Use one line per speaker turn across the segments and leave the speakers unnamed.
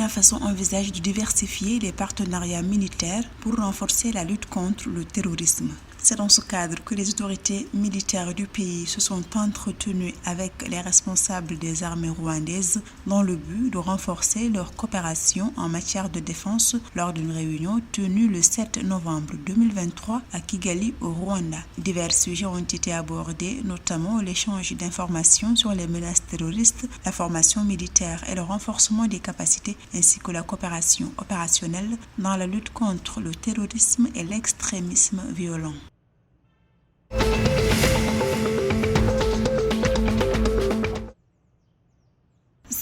Burkina Faso envisage de diversifier les partenariats militaires pour renforcer la lutte contre le terrorisme. C'est dans ce cadre que les autorités militaires du pays se sont entretenues avec les responsables des armées rwandaises dans le but de renforcer leur coopération en matière de défense lors d'une réunion tenue le 7 novembre 2023 à Kigali au Rwanda. Divers sujets ont été abordés, notamment l'échange d'informations sur les menaces terroristes, la formation militaire et le renforcement des capacités ainsi que la coopération opérationnelle dans la lutte contre le terrorisme et l'extrémisme violent.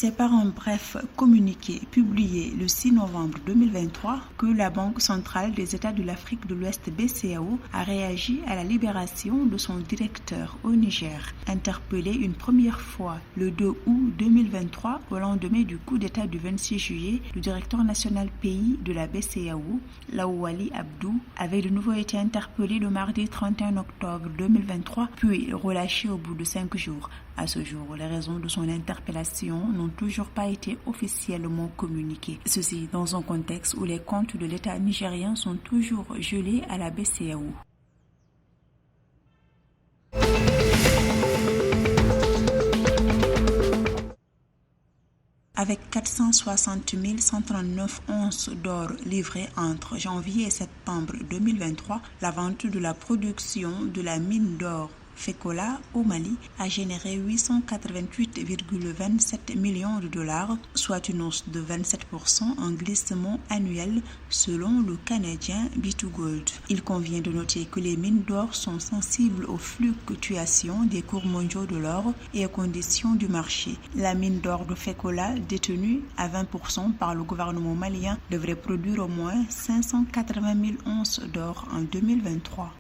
C'est par un bref communiqué publié le 6 novembre 2023 que la Banque centrale des États de l'Afrique de l'Ouest BCEAO a réagi à la libération de son directeur au Niger. Interpellé une première fois le 2 août 2023 au lendemain du coup d'État du 26 juillet, le directeur national pays de la BCEAO, Lawali Abdou, avait de nouveau été interpellé le mardi 31 octobre 2023 puis relâché au bout de 5 jours. À ce jour, les raisons de son interpellation n'ont toujours pas été officiellement communiquées. Ceci dans un contexte où les comptes de l'État nigérien sont toujours gelés à la BCEAO. Avec 460 139 onces d'or livrées entre janvier et septembre 2023, la vente de la production de la mine d'or Fekola au Mali a généré 888,27 millions de dollars, soit une hausse de 27% en glissement annuel selon le Canadien B2Gold. Il convient de noter que les mines d'or sont sensibles aux fluctuations des cours mondiaux de l'or et aux conditions du marché. La mine d'or de Fekola, détenue à 20% par le gouvernement malien, devrait produire au moins 580 000 onces d'or en 2023.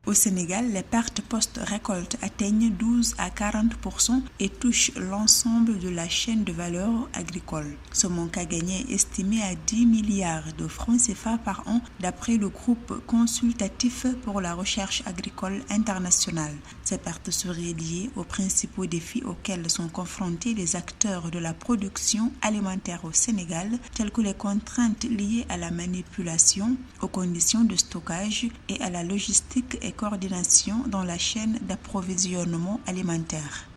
Au Sénégal, les pertes post-récolte atteignent 12 à 40% et touchent l'ensemble de la chaîne de valeur agricole. Ce manque à gagner est estimé à 10 milliards de francs CFA par an d'après le groupe consultatif pour la recherche agricole internationale. Ces pertes seraient liées aux principaux défis auxquels sont confrontés les acteurs de la production alimentaire au Sénégal, tels que les contraintes liées à la manipulation, aux conditions de stockage et à la logistique et coordination dans la chaîne d'approvisionnement alimentaire.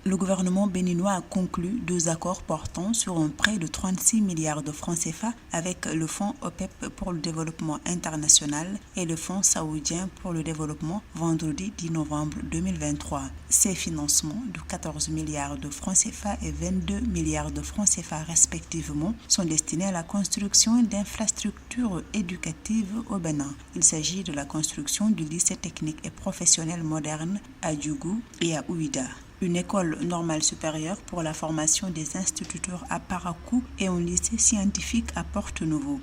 Le gouvernement béninois a conclu 2 accords portant sur un prêt de 36 milliards de francs CFA avec le Fonds OPEP pour le développement international et le Fonds saoudien pour le développement vendredi 10 novembre 2023. Ces financements de 14 milliards de francs CFA et 22 milliards de francs CFA respectivement sont destinés à la construction d'infrastructures éducatives au Bénin. Il s'agit de la construction du lycée technique et professionnel moderne à Djougou et à Ouida, une école normale supérieure pour la formation des instituteurs à Parakou et un lycée scientifique à Porte-Nouveau.